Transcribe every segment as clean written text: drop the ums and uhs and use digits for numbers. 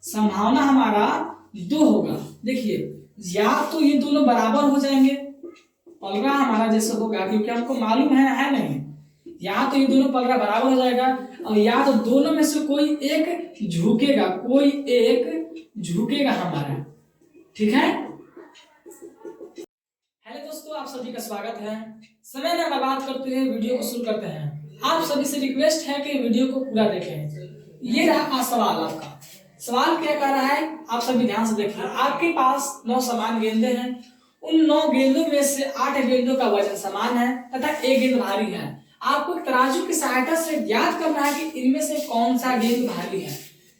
संभावना हमारा 2 होगा। देखिए या तो ये दोनों बराबर हो जाएंगे, पलड़ा हमारा जैसे होगा, क्योंकि हमको मालूम है नहीं, या तो ये दोनों पलड़ा बराबर हो जाएगा और या तो दोनों में से कोई एक झुकेगा, कोई एक झुकेगा हमारा। ठीक है। हेलो दोस्तों, आप सभी का स्वागत है। समय न बर्बाद करते हुए वीडियो को शुरू करते हैं। आप सभी से रिक्वेस्ट है कि वीडियो को पूरा देखें। ये रहा आज सवाल आपका। सवाल क्या कह रहा है, आप सभी ध्यान से देखिए। आपके पास 9 समान गेंदे हैं। उन 9 गेंदों में से 8 गेंदों का वजन समान है तथा एक गेंद भारी है। आपको तराजू की सहायता से ज्ञात करना है कि इनमें से कौन सा गेंद भारी है।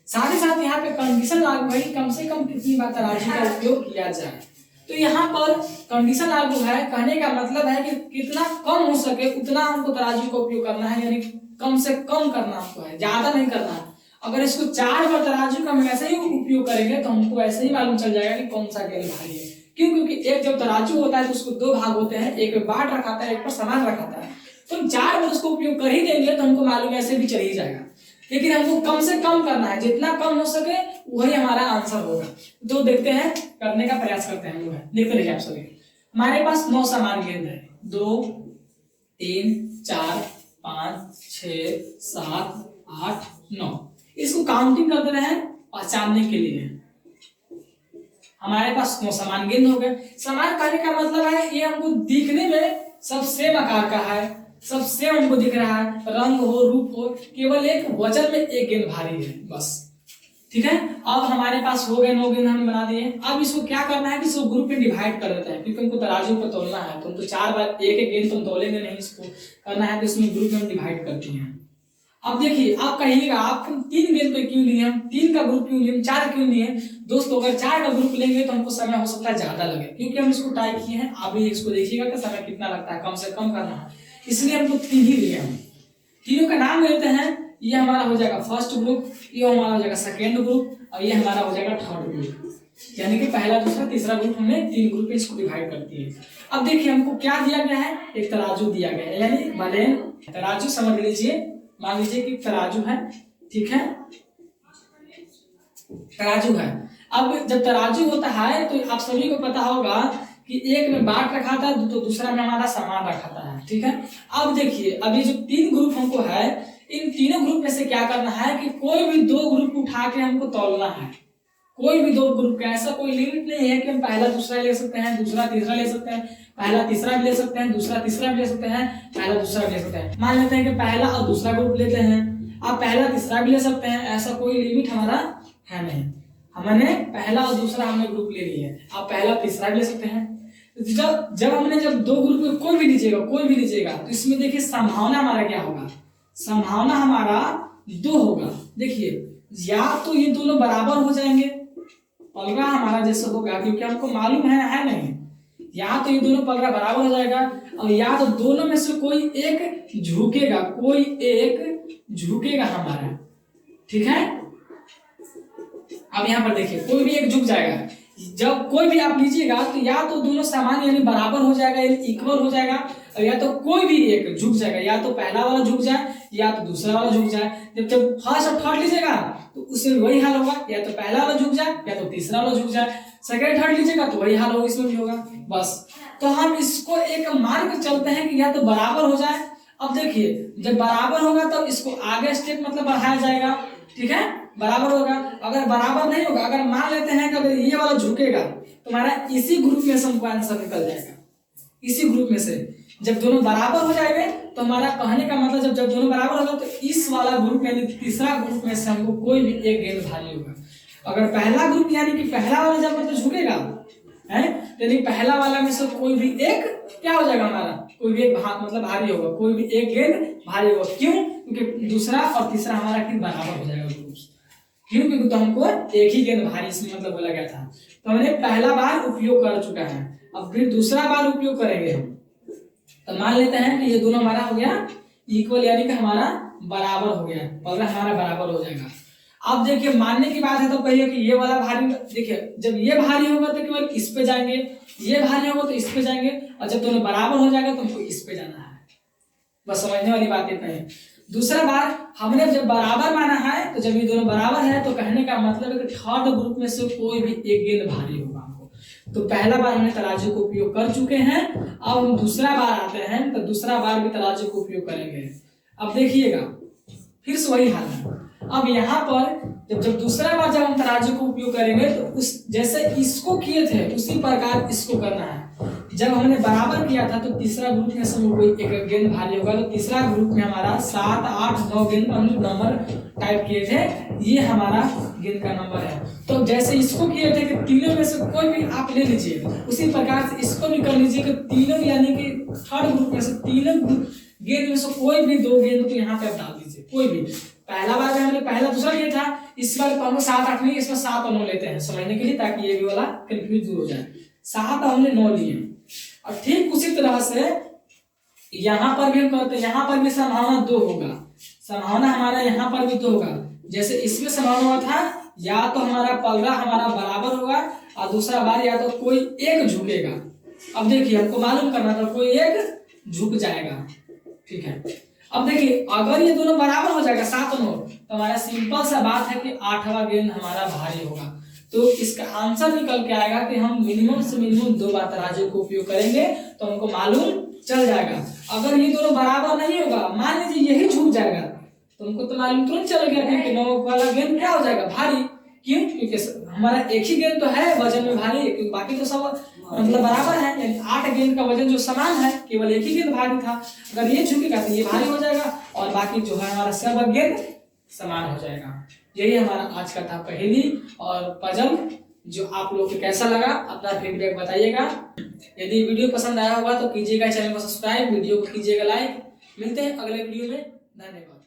साथ ही साथ यहाँ पे कंडीशन लागू है, कम से कम कितनी बार तराजू का उपयोग किया जाए। तो यहाँ पर कंडीशन लागू है, कहने का मतलब है कि कितना कम हो सके उतना हमको तराजू का उपयोग करना है, यानी कम से कम करना हमको है, ज्यादा नहीं करना है। अगर इसको 4 बार तराजू का हम ऐसे ही उपयोग करेंगे तो हमको ऐसे ही मालूम चल जाएगा कि कौन सा गेंद भारी है। क्यों? क्योंकि एक जब तराजू होता है तो उसको 2 भाग होते हैं, एक में बाट रखाता है, एक पर सामान रखाता है। तो 4 बार उसको उपयोग कर ही देंगे तो हमको मालूम ऐसे भी चल ही जाएगा, लेकिन हमको कम से कम करना है, जितना कम हो सके वही हमारा आंसर होगा। तो देखते हैं, करने का प्रयास करते हैं। हम देखते रहिए आप सभी। हमारे पास 9 समान गेंद है, 2 3 4 5 6 7 8 9। इसको काउंटिंग करते रहे पहचानने के लिए। हमारे पास 9 समान गेंद हो गए। समान कहने का मतलब है ये हमको दिखने में सब सेम आकार का है, सब सेम हमको दिख रहा है, रंग हो रूप हो, केवल एक वजन में एक गेंद भारी है, बस। ठीक है। अब हमारे पास हो गए 9 गेंद हम बना दिए। अब इसको क्या करना है कि इसको ग्रुप में डिवाइड कर देते हैं, क्योंकि हमको तराजू पर तोलना है। तो हम तो 4 बार एक गेंद तो हम तोलेंगे नहीं, इसको करना है तो इसमें ग्रुप में हम डिवाइड करते हैं। अब देखिए, आप कहिएगा आप 3 गेंद पे क्यों लिए, हम 3 का ग्रुप क्यों लिए, 4 क्यों लिए। दोस्तों अगर 4 का ग्रुप लेंगे तो हमको समय हो सकता है ज्यादा लगे, क्योंकि हम इसको टाइप किए हैं। आप भी इसको देखिएगा कि समय कितना लगता है, कम से कम करना है, इसलिए हमको 3 ही लिए। हम तीनों का नाम लेते हैं। ये हमारा हो जाएगा फर्स्ट ग्रुप, ये हमारा हो जाएगा सेकेंड ग्रुप और ये हमारा हो जाएगा थर्ड ग्रुप। यानी कि पहला दूसरा तीसरा ग्रुप हमने 3 ग्रुप में इसको डिवाइड कर दिए। अब देखिए हमको क्या दिया गया है, एक तराजू दिया गया है, यानी बलेन तराजू समझ लीजिए। मान लीजिए कि तराजू है, ठीक है, तराजू है। अब जब तराजू होता है तो आप सभी को पता होगा कि एक में बाट रखा था तो दूसरा में हमारा सामान रखा था। ठीक है। अब देखिए, अभी जो 3 ग्रुप हमको है, इन तीनों ग्रुप में से क्या करना है कि कोई भी 2 ग्रुप उठा के हमको तौलना है। कोई भी 2 ग्रुप का, ऐसा कोई लिमिट नहीं है कि हम पहला दूसरा ले सकते हैं, दूसरा तीसरा ले सकते हैं, पहला तीसरा भी ले सकते हैं, दूसरा तीसरा भी ले सकते हैं, पहला दूसरा भी ले सकते हैं। मान लेते हैं कि पहला और दूसरा ग्रुप लेते हैं, आप पहला तीसरा भी ले सकते हैं, ऐसा कोई लिमिट हमारा है नहीं। हमने पहला और दूसरा हमने ग्रुप ले लिया है, आप पहला तीसरा भी ले सकते हैं। जब हमने 2 ग्रुप में कोई भी लीजिएगा तो इसमें देखिए संभावना हमारा क्या होगा, संभावना हमारा 2 होगा। देखिए या तो ये दोनों बराबर हो जाएंगे, पलड़ा हमारा जैसे होगा, क्योंकि हमको मालूम है नहीं, या तो ये दोनों पलड़ा बराबर हो जाएगा और या तो दोनों में से कोई एक झुकेगा, कोई एक झुकेगा हमारा। ठीक है। अब यहाँ पर देखिए कोई भी एक झुक जाएगा। जब कोई भी आप लीजिएगा तो या तो दोनों समान यानी बराबर हो जाएगा, यानी इक्वल हो जाएगा, और या तो कोई भी एक झुक जाएगा, या तो पहला वाला झुक जाए या तो दूसरा वाला झुक जाए। जब फर्स्ट और थर्ड लीजिएगा तो उसमें वही हाल होगा, या तो पहला वाला झुक जाए या तो तीसरा वाला झुक जाए। सेकंड थर्ड लीजिएगा तो वही हाल होगा, इसमें भी होगा, बस। तो हम इसको एक मान कर चलते हैं कि या तो बराबर हो जाए। अब देखिए जब बराबर होगा तब इसको आगे स्टेप मतलब बढ़ाया जाएगा। ठीक है, बराबर होगा। अगर बराबर नहीं होगा, अगर मान लेते हैं कि अगर ये वाला झुकेगा तो हमारा इसी ग्रुप में से हमको आंसर निकल जाएगा, इसी ग्रुप में से। जब दोनों बराबर हो जाएंगे तो हमारा कहने का मतलब जब दोनों बराबर होगा तो इस वाला ग्रुप यानी तीसरा ग्रुप में से हमको कोई भी एक गेंद भारी होगा। अगर पहला ग्रुप यानी कि पहला वाला जब मतलब झुकेगा है, यानी पहला वाला में से कोई भी एक क्या हो जाएगा, हमारा कोई भी एक मतलब भारी होगा, कोई भी एक गेंद भारी होगा। क्यों? क्योंकि दूसरा और तीसरा हमारा गेंद बराबर हो जाएगा। क्यों? क्योंकि तो हमको एक ही गेंद भारी इसमें मतलब बोला गया था। तो हमने पहला बार उपयोग कर चुका है, अब फिर दूसरा बार उपयोग करेंगे हम। तो मान लेते हैं कि ये दोनों हमारा हो गया इक्वल, यानी कि हमारा बराबर हो गया, पलड़ा हमारा बराबर हो जाएगा। अब देखिए मानने की बात है तो कहिए कि ये वाला भारी, देखिए जब ये भारी होगा तो केवल इस पे जाएंगे, ये भारी होगा तो इस पे जाएंगे, और जब दोनों बराबर हो जाएगा तो हमको इस पे जाना है। बस समझने वाली बात इतना है। दूसरा बार हमने जब बराबर माना है, तो जब ये दोनों बराबर है तो कहने का मतलब है कि थर्ड ग्रुप में से कोई भी एक गेंद भारी होगा हमको। तो पहला बार हमने तराजू को उपयोग कर चुके हैं, अब हम दूसरा बार आते हैं तो दूसरा बार भी तराजू को उपयोग करेंगे। अब देखिएगा फिर से वही हाल है। अब यहाँ पर जब दूसरा बार जब हम तराजू को उपयोग करेंगे तो उस जैसे इसको किए थे उसी प्रकार इसको करना है। जब हमने बराबर किया था तो तीसरा ग्रुप में से कोई एक गेंद भारी होगा, तो तीसरा ग्रुप में हमारा 7, 8, 9 गेंद हमने नंबर टाइप किए थे, ये हमारा गेंद का नंबर है। तो जैसे इसको किए थे कि तीनों में से कोई भी आप ले लीजिए, उसी प्रकार से इसको भी कर लीजिए कि तीनों यानी कि थर्ड ग्रुप में से तीनों गेंद में से कोई भी 2 गेंद को यहाँ पे आप डाल दीजिए, कोई भी। पहला बार हमने पहला दूसरा लिया था, इस बार तो हम 7, 8 नहीं, इसमें 7 और 9 लेते हैं समझने के लिए, ताकि ये भी वाला कंफ्यूज दूर हो जाए। 7 हमने 9 लिए। और ठीक उसी तरह से यहाँ पर भी हम करते हैं, यहाँ पर भी संभावना 2 होगा, संभावना हमारा यहाँ पर भी 2 होगा। जैसे इसमें संभावना हुआ था या तो हमारा पलड़ा हमारा बराबर होगा और दूसरा बार या तो कोई एक झुकेगा। अब देखिए हमको मालूम करना था कोई एक झुक जाएगा, ठीक है। अब देखिए अगर ये दोनों बराबर हो जाएगा 7 और 9, तो हमारा सिंपल सा बात है कि 8वां गेंद हमारा भारी होगा। तो इसका आंसर निकल के आएगा कि हम मिनिमम से मिनिमम 2 बार तराजू को उपयोग करेंगे तो हमको मालूम चल जाएगा। अगर ये दोनों बराबर नहीं होगा, मान लीजिए यही झुक जाएगा, तो हमको तो मालूम तुरंत चल गया कि 9 वाला गेंद क्या हो जाएगा, भारी। क्यों? क्योंकि हमारा एक ही गेंद तो है वजन में भारी, क्योंकि बाकी तो सब मतलब बराबर है, यानी 8 गेंद का वजन जो समान है, केवल एक ही गेंद भारी था। अगर ये झुकेगा तो ये भारी हो जाएगा और बाकी जो है हमारा सब गेंद समान हो जाएगा। यही हमारा आज का था पहेली और पजल। जो आप लोग को कैसा लगा अपना फीडबैक बताइएगा। यदि वीडियो पसंद आया होगा तो कीजिएगा चैनल को सब्सक्राइब, वीडियो को कीजिएगा लाइक। मिलते हैं अगले वीडियो में, धन्यवाद।